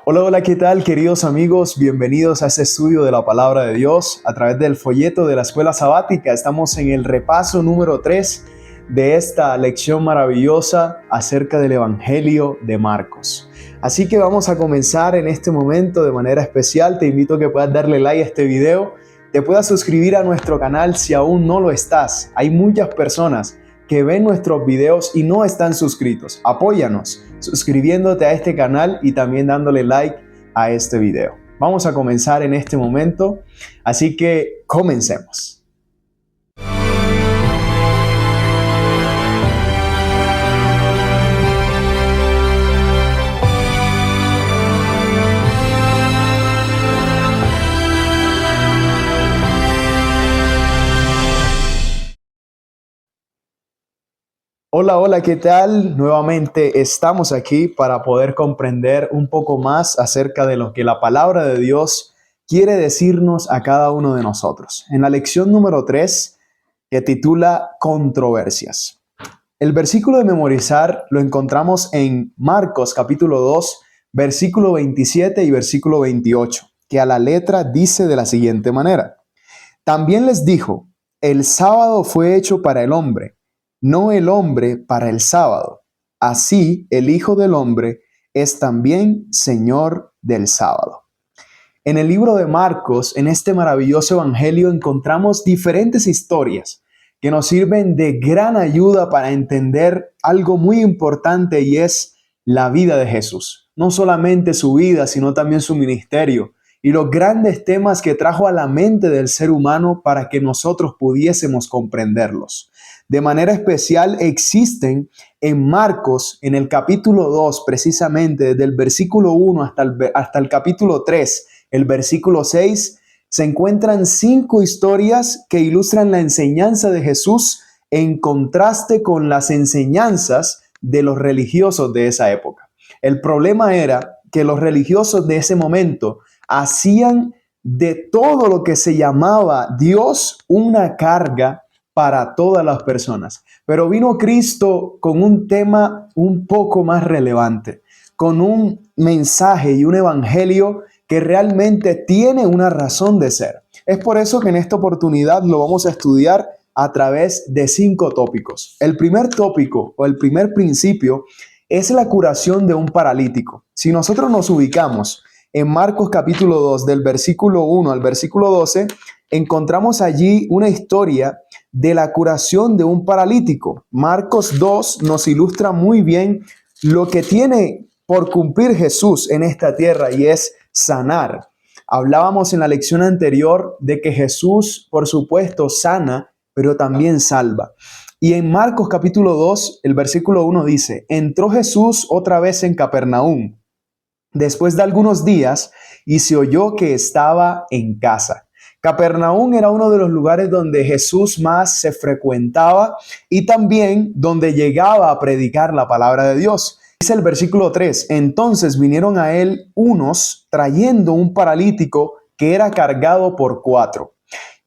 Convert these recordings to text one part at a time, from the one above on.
Hola, hola, ¿qué tal, queridos amigos? Bienvenidos a este estudio de la Palabra de Dios a través del folleto de la Escuela Sabática. Estamos en el repaso número 3 de esta lección maravillosa acerca del Evangelio de Marcos. Así que vamos a comenzar en este momento de manera especial. Te invito a que puedas darle like a este video, te puedas suscribir a nuestro canal si aún no lo estás. Hay muchas personas que ven nuestros videos y no están suscritos. Apóyanos suscribiéndote a este canal y también dándole like a este video. Vamos a comenzar en este momento, así que comencemos. Hola, hola, ¿qué tal? Nuevamente estamos aquí para poder comprender un poco más acerca de lo que la palabra de Dios quiere decirnos a cada uno de nosotros. En la lección número 3, que titula Controversias. El versículo de memorizar lo encontramos en Marcos capítulo 2, versículo 27 y versículo 28, que a la letra dice de la siguiente manera. También les dijo, el sábado fue hecho para el hombre, no el hombre para el sábado. Así el Hijo del Hombre es también Señor del sábado. En el libro de Marcos, en este maravilloso evangelio, encontramos diferentes historias que nos sirven de gran ayuda para entender algo muy importante y es la vida de Jesús. No solamente su vida, sino también su ministerio y los grandes temas que trajo a la mente del ser humano para que nosotros pudiésemos comprenderlos. De manera especial existen en Marcos, en el capítulo 2, precisamente desde el versículo 1 hasta el capítulo 3, el versículo 6, se encuentran 5 historias que ilustran la enseñanza de Jesús en contraste con las enseñanzas de los religiosos de esa época. El problema era que los religiosos de ese momento hacían de todo lo que se llamaba Dios una carga para todas las personas. Pero vino Cristo con un tema un poco más relevante, con un mensaje y un evangelio que realmente tiene una razón de ser. Es por eso que en esta oportunidad lo vamos a estudiar a través de 5 tópicos. El primer tópico o el primer principio es la curación de un paralítico. Si nosotros nos ubicamos en Marcos capítulo 2, del versículo 1 al versículo 12, encontramos allí una historia de la curación de un paralítico. Marcos 2 nos ilustra muy bien lo que tiene por cumplir Jesús en esta tierra y es sanar. Hablábamos en la lección anterior de que Jesús, por supuesto, sana, pero también salva. Y en Marcos capítulo 2, el versículo 1 dice, entró Jesús otra vez en Capernaum, después de algunos días, y se oyó que estaba en casa. Capernaum era uno de los lugares donde Jesús más se frecuentaba y también donde llegaba a predicar la palabra de Dios. Dice el versículo 3, entonces vinieron a él unos trayendo un paralítico que era cargado por 4.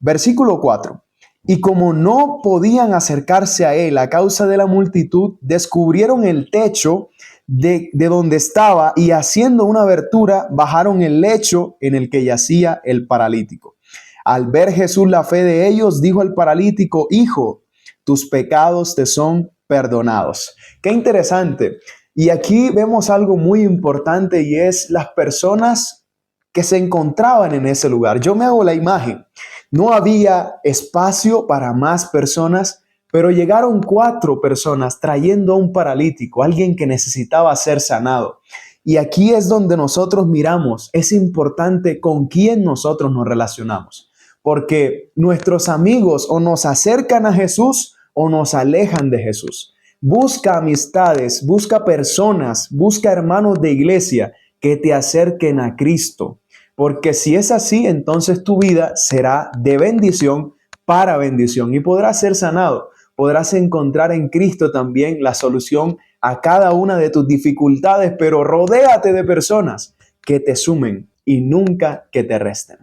Versículo 4, y como no podían acercarse a él a causa de la multitud, descubrieron el techo de donde estaba y haciendo una abertura bajaron el lecho en el que yacía el paralítico. Al ver Jesús la fe de ellos, dijo al paralítico, hijo, tus pecados te son perdonados. Qué interesante. Y aquí vemos algo muy importante y es las personas que se encontraban en ese lugar. Yo me hago la imagen. No había espacio para más personas, pero llegaron 4 personas trayendo a un paralítico, alguien que necesitaba ser sanado. Y aquí es donde nosotros miramos, es importante con quién nosotros nos relacionamos. Porque nuestros amigos o nos acercan a Jesús o nos alejan de Jesús. Busca amistades, busca personas, busca hermanos de iglesia que te acerquen a Cristo. Porque si es así, entonces tu vida será de bendición para bendición y podrás ser sanado. Podrás encontrar en Cristo también la solución a cada una de tus dificultades, pero rodéate de personas que te sumen y nunca que te resten.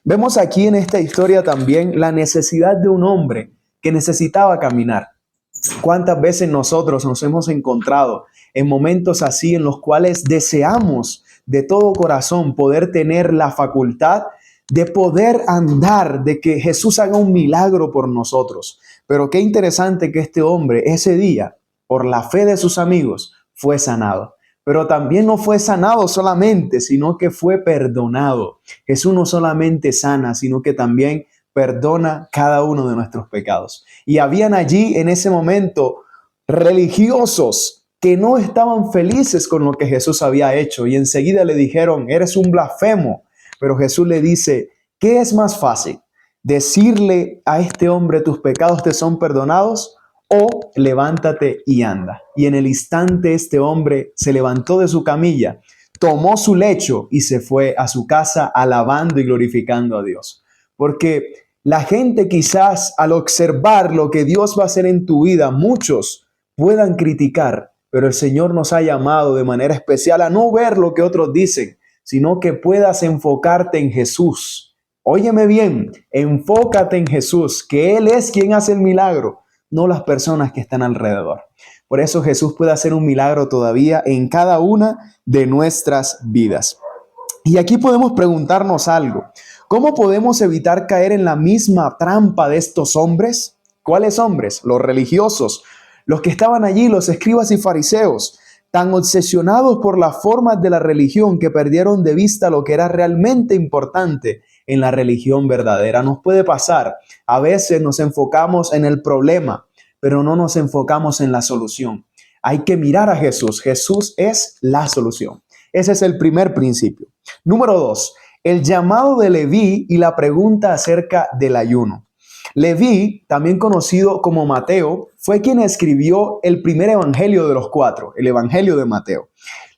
Vemos aquí en esta historia también la necesidad de un hombre que necesitaba caminar. ¿Cuántas veces nosotros nos hemos encontrado en momentos así en los cuales deseamos de todo corazón poder tener la facultad de poder andar, de que Jesús haga un milagro por nosotros. Pero qué interesante que este hombre ese día, por la fe de sus amigos, fue sanado. Pero también no fue sanado solamente, sino que fue perdonado. Jesús no solamente sana, sino que también perdona cada uno de nuestros pecados. Y habían allí en ese momento religiosos que no estaban felices con lo que Jesús había hecho y enseguida le dijeron, eres un blasfemo. Pero Jesús le dice, ¿qué es más fácil? ¿Decirle a este hombre tus pecados te son perdonados? O levántate y anda. Y en el instante este hombre se levantó de su camilla, tomó su lecho y se fue a su casa alabando y glorificando a Dios. Porque la gente quizás al observar lo que Dios va a hacer en tu vida, muchos puedan criticar, pero el Señor nos ha llamado de manera especial a no ver lo que otros dicen, sino que puedas enfocarte en Jesús. Óyeme bien, enfócate en Jesús, que Él es quien hace el milagro, no las personas que están alrededor. Por eso Jesús puede hacer un milagro todavía en cada una de nuestras vidas. Y aquí podemos preguntarnos algo. ¿Cómo podemos evitar caer en la misma trampa de estos hombres? ¿Cuáles hombres? Los religiosos, los que estaban allí, los escribas y fariseos, tan obsesionados por las formas de la religión que perdieron de vista lo que era realmente importante en la religión verdadera. Nos puede pasar. A veces nos enfocamos en el problema, pero no nos enfocamos en la solución. Hay que mirar a Jesús. Jesús es la solución. Ese es el primer principio. Número 2, el llamado de Leví y la pregunta acerca del ayuno. Leví, también conocido como Mateo, fue quien escribió el primer evangelio de los 4, el evangelio de Mateo.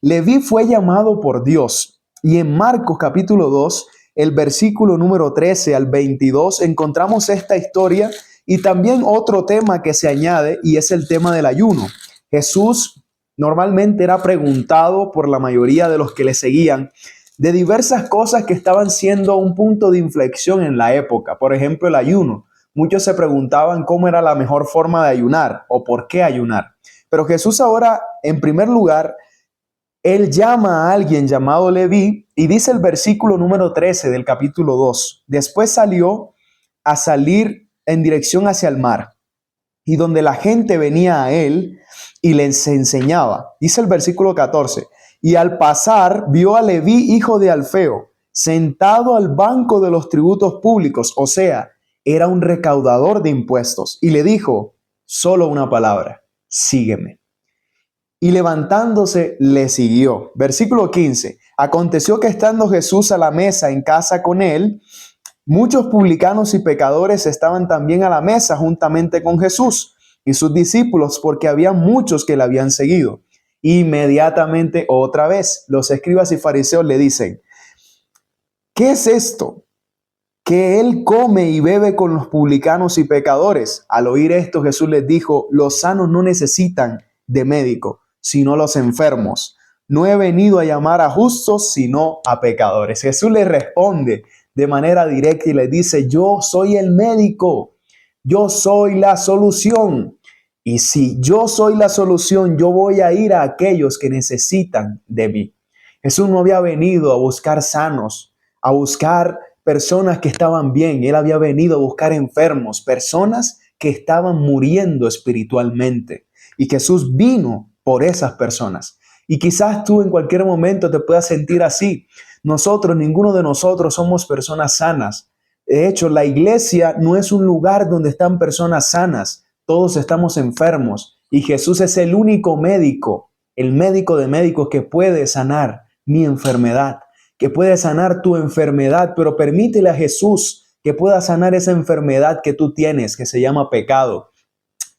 Leví fue llamado por Dios y en Marcos capítulo 2, el versículo número 13 al 22, encontramos esta historia y también otro tema que se añade y es el tema del ayuno. Jesús normalmente era preguntado por la mayoría de los que le seguían de diversas cosas que estaban siendo un punto de inflexión en la época. Por ejemplo, el ayuno. Muchos se preguntaban cómo era la mejor forma de ayunar o por qué ayunar. Pero Jesús ahora, en primer lugar, Él llama a alguien llamado Leví y dice el versículo número 13 del capítulo 2. Después salió a salir en dirección hacia el mar y donde la gente venía a Él y les enseñaba. Dice el versículo 14. Y al pasar vio a Leví, hijo de Alfeo, sentado al banco de los tributos públicos, o sea, era un recaudador de impuestos, y le dijo solo una palabra, sígueme. Y levantándose le siguió. Versículo 15. Aconteció que estando Jesús a la mesa en casa con él, muchos publicanos y pecadores estaban también a la mesa juntamente con Jesús y sus discípulos, porque había muchos que le habían seguido. Inmediatamente otra vez los escribas y fariseos le dicen, ¿qué es esto? Que él come y bebe con los publicanos y pecadores. Al oír esto, Jesús les dijo, los sanos no necesitan de médico, sino los enfermos. No he venido a llamar a justos, sino a pecadores. Jesús les responde de manera directa y les dice, yo soy el médico, yo soy la solución. Y si yo soy la solución, yo voy a ir a aquellos que necesitan de mí. Jesús no había venido a buscar sanos, a buscar personas que estaban bien. Él había venido a buscar enfermos, personas que estaban muriendo espiritualmente. Y Jesús vino por esas personas. Y quizás tú en cualquier momento te puedas sentir así. Ninguno de nosotros somos personas sanas. De hecho, la iglesia no es un lugar donde están personas sanas. Todos estamos enfermos y Jesús es el único médico, el médico de médicos que puede sanar mi enfermedad, que puede sanar tu enfermedad, pero permítele a Jesús que pueda sanar esa enfermedad que tú tienes, que se llama pecado.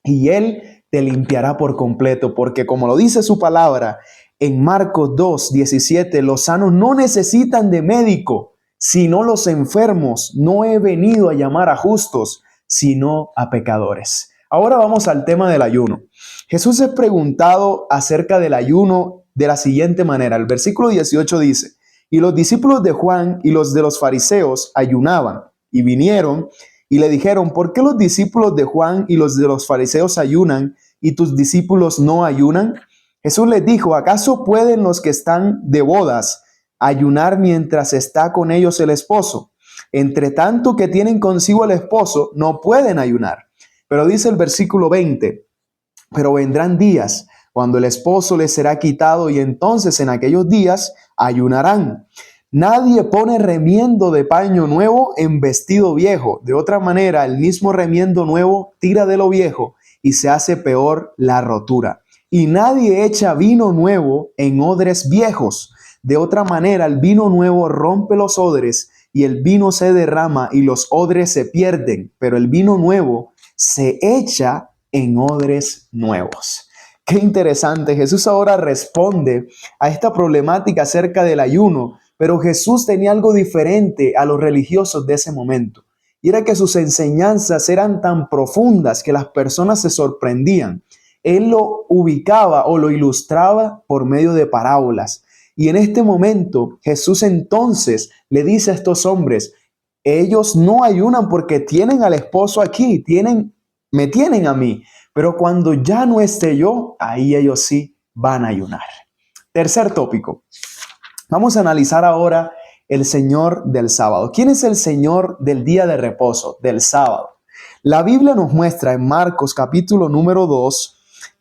Y Él te limpiará por completo, porque como lo dice su palabra en Marcos 2:17, los sanos no necesitan de médico, sino los enfermos. No he venido a llamar a justos, sino a pecadores. Ahora vamos al tema del ayuno. Jesús es preguntado acerca del ayuno de la siguiente manera. El versículo 18 dice, y los discípulos de Juan y los de los fariseos ayunaban y vinieron y le dijeron, ¿por qué los discípulos de Juan y los de los fariseos ayunan y tus discípulos no ayunan? Jesús les dijo, ¿acaso pueden los que están de bodas ayunar mientras está con ellos el esposo. Entre tanto que tienen consigo el esposo, no pueden ayunar. Pero dice el versículo 20, pero vendrán días cuando el esposo les será quitado y entonces en aquellos días ayunarán. Nadie pone remiendo de paño nuevo en vestido viejo. De otra manera, el mismo remiendo nuevo tira de lo viejo y se hace peor la rotura. Y nadie echa vino nuevo en odres viejos. De otra manera, el vino nuevo rompe los odres y el vino se derrama y los odres se pierden, pero el vino nuevo se echa en odres nuevos. Qué interesante. Jesús ahora responde a esta problemática acerca del ayuno, pero Jesús tenía algo diferente a los religiosos de ese momento. Y era que sus enseñanzas eran tan profundas que las personas se sorprendían. Él lo ubicaba o lo ilustraba por medio de parábolas. Y en este momento Jesús entonces le dice a estos hombres, ellos no ayunan porque tienen al esposo aquí, me tienen a mí, pero cuando ya no esté yo, ahí ellos sí van a ayunar. Tercer tópico. Vamos a analizar ahora el Señor del sábado. ¿Quién es el Señor del día de reposo, del sábado? La Biblia nos muestra en Marcos capítulo número 2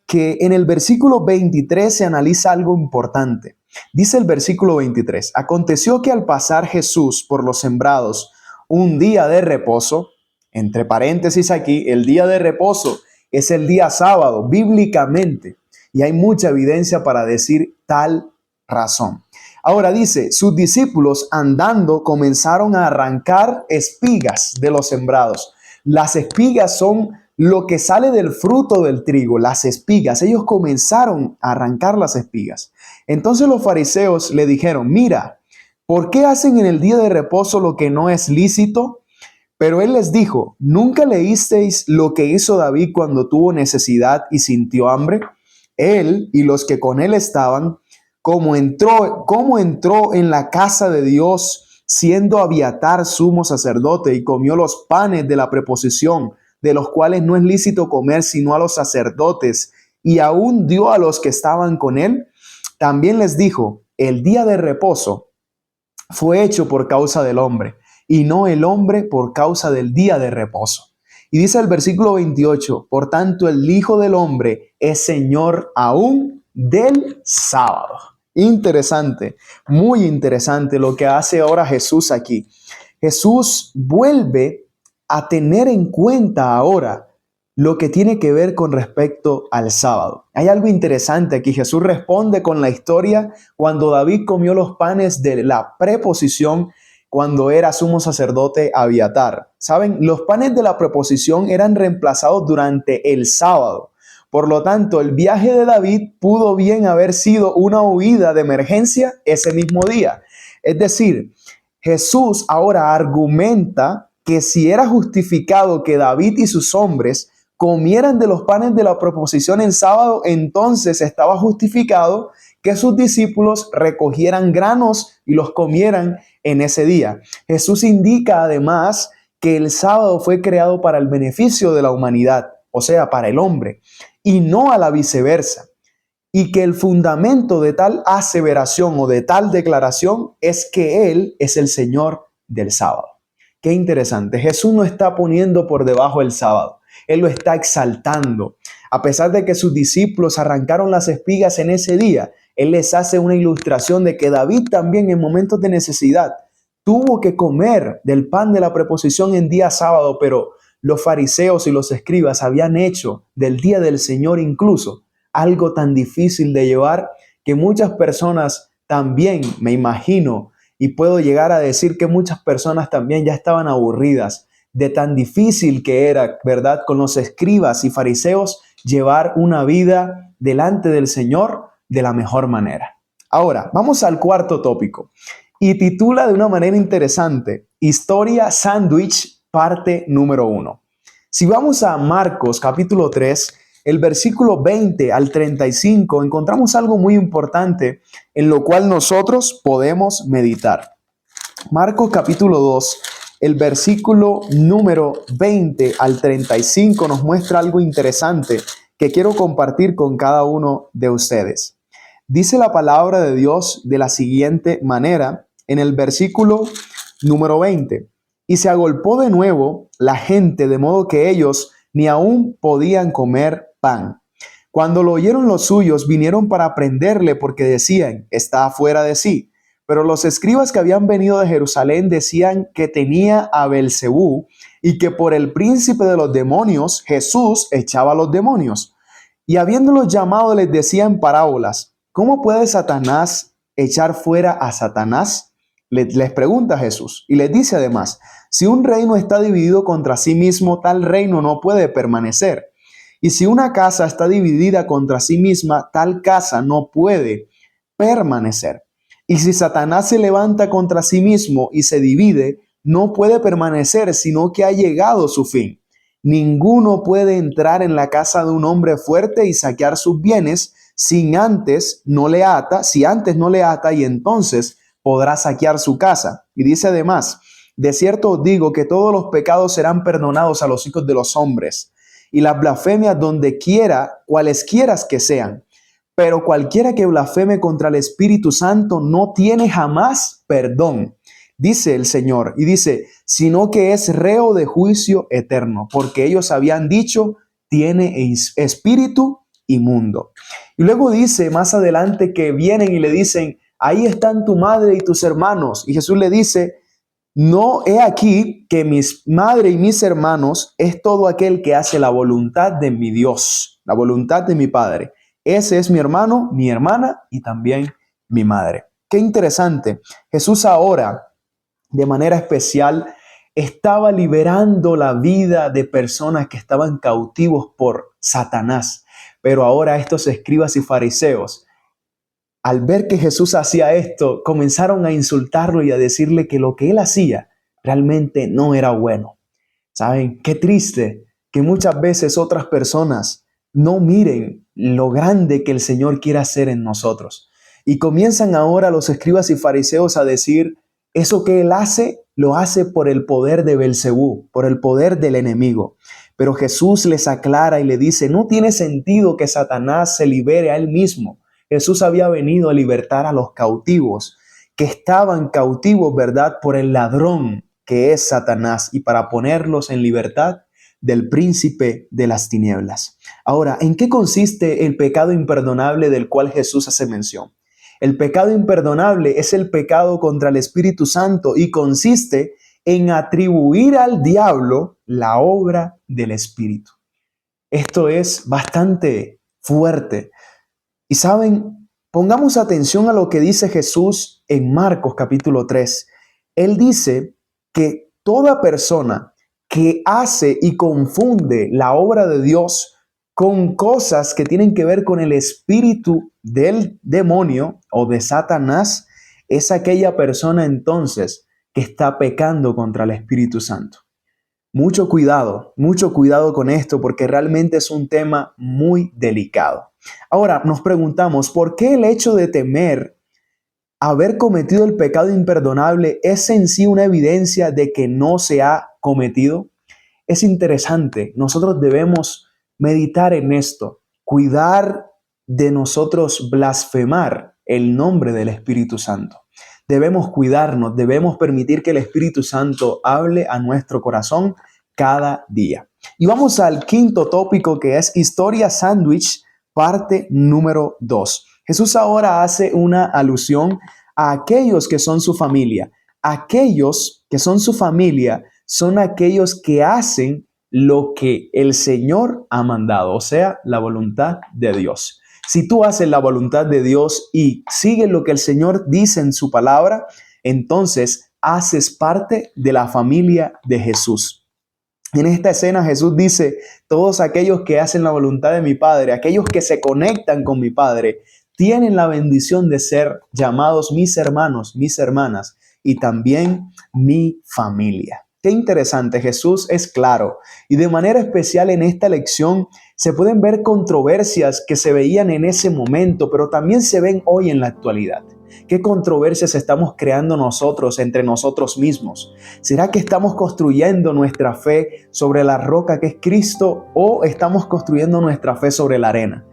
que en el versículo 23 se analiza algo importante. Dice el versículo 23, aconteció que al pasar Jesús por los sembrados un día de reposo, entre paréntesis aquí, el día de reposo es el día sábado, bíblicamente, y hay mucha evidencia para decir tal razón. Ahora dice, sus discípulos andando comenzaron a arrancar espigas de los sembrados. Las espigas son lo que sale del fruto del trigo, las espigas. Ellos comenzaron a arrancar las espigas. Entonces los fariseos le dijeron, mira, ¿por qué hacen en el día de reposo lo que no es lícito? Pero él les dijo, ¿nunca leísteis lo que hizo David cuando tuvo necesidad y sintió hambre? Él y los que con él estaban, cómo entró en la casa de Dios, siendo Abiatar sumo sacerdote, y comió los panes de la preposición, de los cuales no es lícito comer sino a los sacerdotes, y aún dio a los que estaban con él. También les dijo, el día de reposo fue hecho por causa del hombre, y no el hombre por causa del día de reposo. Y dice el versículo 28, por tanto el Hijo del Hombre es Señor aún del sábado. Interesante, muy interesante lo que hace ahora Jesús aquí. Jesús vuelve a tener en cuenta ahora lo que tiene que ver con respecto al sábado. Hay algo interesante aquí. Jesús responde con la historia cuando David comió los panes de la preposición cuando era sumo sacerdote Abiatar. ¿Saben? Los panes de la preposición eran reemplazados durante el sábado. Por lo tanto, el viaje de David pudo bien haber sido una huida de emergencia ese mismo día. Es decir, Jesús ahora argumenta que si era justificado que David y sus hombres comieran de los panes de la proposición en sábado, entonces estaba justificado que sus discípulos recogieran granos y los comieran en ese día. Jesús indica además que el sábado fue creado para el beneficio de la humanidad, o sea, para el hombre, y no a la viceversa. Y que el fundamento de tal aseveración o de tal declaración es que Él es el Señor del sábado. Qué interesante. Jesús no está poniendo por debajo el sábado. Él lo está exaltando. A pesar de que sus discípulos arrancaron las espigas en ese día, Él les hace una ilustración de que David también en momentos de necesidad tuvo que comer del pan de la preposición en día sábado, pero los fariseos y los escribas habían hecho del día del Señor incluso algo tan difícil de llevar que muchas personas también, me imagino, y puedo llegar a decir que muchas personas también ya estaban aburridas de tan difícil que era, ¿verdad?, con los escribas y fariseos llevar una vida delante del Señor de la mejor manera. Ahora, vamos al cuarto tópico y titula de una manera interesante, Historia Sándwich, parte número 1. Si vamos a Marcos capítulo 3, el versículo 20 al 35, encontramos algo muy importante en lo cual nosotros podemos meditar. Marcos capítulo 2, el versículo número 20 al 35 nos muestra algo interesante que quiero compartir con cada uno de ustedes. Dice la palabra de Dios de la siguiente manera en el versículo número 20. Y se agolpó de nuevo la gente, de modo que ellos ni aún podían comer pan. Cuando lo oyeron los suyos, vinieron para prenderle porque decían, está fuera de sí. Pero los escribas que habían venido de Jerusalén decían que tenía a Belcebú y que por el príncipe de los demonios Jesús echaba a los demonios. Y habiéndolos llamado les decía en parábolas, ¿cómo puede Satanás echar fuera a Satanás? Les pregunta Jesús y les dice además, si un reino está dividido contra sí mismo, tal reino no puede permanecer. Y si una casa está dividida contra sí misma, tal casa no puede permanecer. Y si Satanás se levanta contra sí mismo y se divide, no puede permanecer, sino que ha llegado su fin. Ninguno puede entrar en la casa de un hombre fuerte y saquear sus bienes si antes no le ata, y entonces podrá saquear su casa. Y dice además, de cierto os digo que todos los pecados serán perdonados a los hijos de los hombres, y las blasfemias donde quiera, cualesquiera que sean. Pero cualquiera que blasfeme contra el Espíritu Santo no tiene jamás perdón, dice el Señor. Y dice, sino que es reo de juicio eterno, porque ellos habían dicho, tiene espíritu inmundo. Y luego dice más adelante que vienen y le dicen, ahí están tu madre y tus hermanos. Y Jesús le dice, no he aquí que mi madre y mis hermanos es todo aquel que hace la voluntad de mi Dios, la voluntad de mi Padre. Ese es mi hermano, mi hermana y también mi madre. Qué interesante. Jesús ahora, de manera especial, estaba liberando la vida de personas que estaban cautivos por Satanás. Pero ahora estos escribas y fariseos, al ver que Jesús hacía esto, comenzaron a insultarlo y a decirle que lo que él hacía realmente no era bueno. ¿Saben? Qué triste que muchas veces otras personas no miren lo grande que el Señor quiere hacer en nosotros. Y comienzan ahora los escribas y fariseos a decir, eso que él hace, lo hace por el poder de Belcebú, por el poder del enemigo. Pero Jesús les aclara y le dice, no tiene sentido que Satanás se libere a él mismo. Jesús había venido a libertar a los cautivos, que estaban cautivos, ¿verdad?, por el ladrón que es Satanás, y para ponerlos en libertad del príncipe de las tinieblas. Ahora, ¿en qué consiste el pecado imperdonable del cual Jesús hace mención? El pecado imperdonable es el pecado contra el Espíritu Santo y consiste en atribuir al diablo la obra del Espíritu. Esto es bastante fuerte. Y saben, pongamos atención a lo que dice Jesús en Marcos capítulo 3. Él dice que toda persona que hace y confunde la obra de Dios con cosas que tienen que ver con el espíritu del demonio o de Satanás, es aquella persona entonces que está pecando contra el Espíritu Santo. Mucho cuidado con esto porque realmente es un tema muy delicado. Ahora nos preguntamos, ¿por qué el hecho de temer haber cometido el pecado imperdonable es en sí una evidencia de que no se ha cometido? Es interesante, nosotros debemos meditar en esto, cuidar de nosotros blasfemar el nombre del Espíritu Santo. Debemos cuidarnos, debemos permitir que el Espíritu Santo hable a nuestro corazón cada día. Y vamos al quinto tópico, que es historia sándwich, parte número 2. Jesús ahora hace una alusión a aquellos que son su familia. Aquellos que son su familia son aquellos que hacen lo que el Señor ha mandado, o sea, la voluntad de Dios. Si tú haces la voluntad de Dios y sigues lo que el Señor dice en su palabra, entonces haces parte de la familia de Jesús. En esta escena Jesús dice, todos aquellos que hacen la voluntad de mi Padre, aquellos que se conectan con mi Padre, tienen la bendición de ser llamados mis hermanos, mis hermanas y también mi familia. Qué interesante, Jesús es claro. Y de manera especial en esta lección se pueden ver controversias que se veían en ese momento, pero también se ven hoy en la actualidad. ¿Qué controversias estamos creando nosotros entre nosotros mismos? ¿Será que estamos construyendo nuestra fe sobre la roca que es Cristo o estamos construyendo nuestra fe sobre la arena?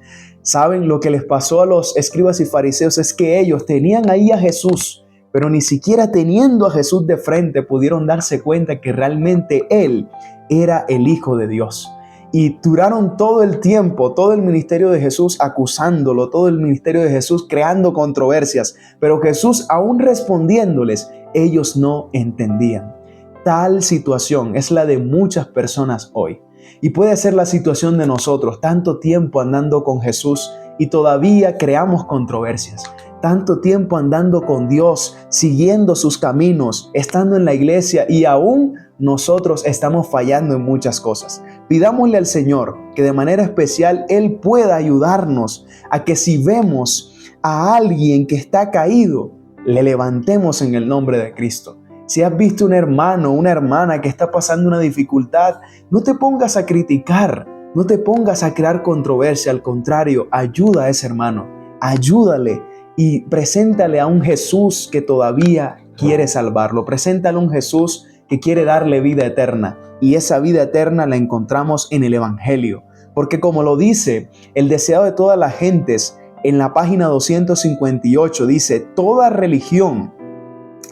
¿Saben? Lo que les pasó a los escribas y fariseos es que ellos tenían ahí a Jesús, pero ni siquiera teniendo a Jesús de frente pudieron darse cuenta que realmente Él era el Hijo de Dios. Y duraron todo el tiempo, todo el ministerio de Jesús acusándolo, todo el ministerio de Jesús creando controversias, pero Jesús aún respondiéndoles, ellos no entendían. Tal situación es la de muchas personas hoy. Y puede ser la situación de nosotros, tanto tiempo andando con Jesús y todavía creamos controversias. Tanto tiempo andando con Dios, siguiendo sus caminos, estando en la iglesia y aún nosotros estamos fallando en muchas cosas. Pidámosle al Señor que de manera especial Él pueda ayudarnos a que si vemos a alguien que está caído, le levantemos en el nombre de Cristo. Si has visto un hermano o una hermana que está pasando una dificultad, no te pongas a criticar, no te pongas a crear controversia. Al contrario, ayuda a ese hermano, ayúdale y preséntale a un Jesús que todavía quiere salvarlo. Preséntale a un Jesús que quiere darle vida eterna. Y esa vida eterna la encontramos en el Evangelio. Porque como lo dice el deseado de todas las gentes, en la página 258 dice, toda religión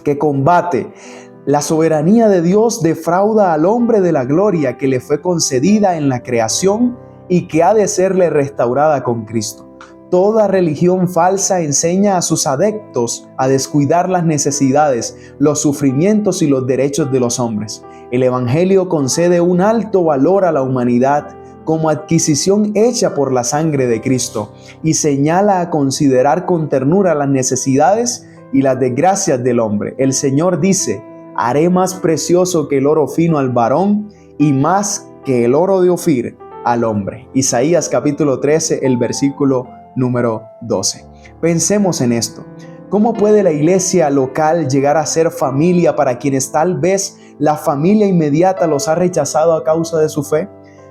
que combate la soberanía de Dios defrauda al hombre de la gloria que le fue concedida en la creación y que ha de serle restaurada con Cristo. Toda religión falsa enseña a sus adeptos a descuidar las necesidades, los sufrimientos y los derechos de los hombres. El Evangelio concede un alto valor a la humanidad como adquisición hecha por la sangre de Cristo y señala a considerar con ternura las necesidades y las desgracias del hombre. El Señor dice, haré más precioso que el oro fino al varón y más que el oro de Ofir al hombre. Isaías capítulo 13, el versículo número 12. Pensemos en esto. ¿Cómo puede la iglesia local llegar a ser familia para quienes tal vez la familia inmediata los ha rechazado a causa de su fe?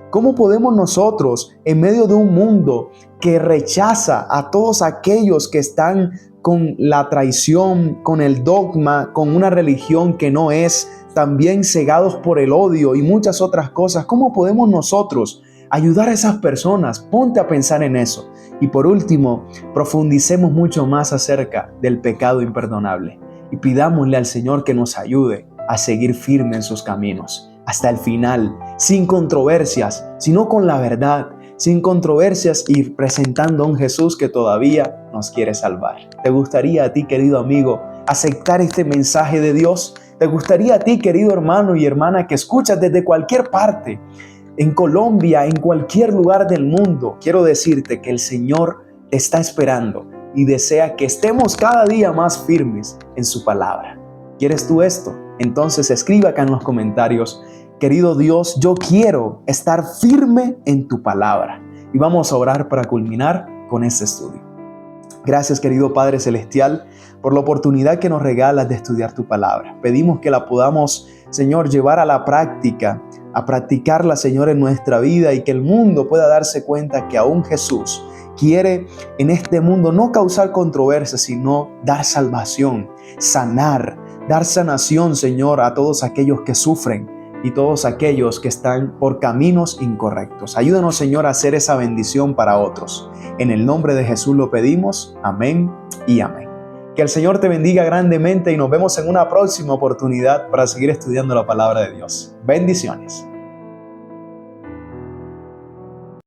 ¿Cómo podemos nosotros, en medio de un mundo que rechaza a todos aquellos que están con la traición, con el dogma, con una religión que no es, también cegados por el odio y muchas otras cosas, cómo podemos nosotros ayudar a esas personas? Ponte a pensar en eso. Y por último, profundicemos mucho más acerca del pecado imperdonable y pidámosle al Señor que nos ayude a seguir firme en sus caminos hasta el final, sin controversias, sino con la verdad, sin controversias y presentando a un Jesús que todavía nos quiere salvar. ¿Te gustaría a ti, querido amigo, aceptar este mensaje de Dios? ¿Te gustaría a ti, querido hermano y hermana, que escuchas desde cualquier parte, en Colombia, en cualquier lugar del mundo? Quiero decirte que el Señor te está esperando y desea que estemos cada día más firmes en su palabra. ¿Quieres tú esto? Entonces escribe acá en los comentarios, querido Dios, yo quiero estar firme en tu palabra. Y vamos a orar para culminar con este estudio. Gracias, querido Padre Celestial, por la oportunidad que nos regalas de estudiar tu palabra. Pedimos que la podamos, Señor, llevar a la práctica, a practicarla, Señor, en nuestra vida y que el mundo pueda darse cuenta que aún Jesús quiere en este mundo no causar controversia, sino dar salvación, sanar, dar sanación, Señor, a todos aquellos que sufren y todos aquellos que están por caminos incorrectos. Ayúdanos, Señor, a hacer esa bendición para otros. En el nombre de Jesús lo pedimos. Amén y amén. Que el Señor te bendiga grandemente y nos vemos en una próxima oportunidad para seguir estudiando la palabra de Dios. Bendiciones.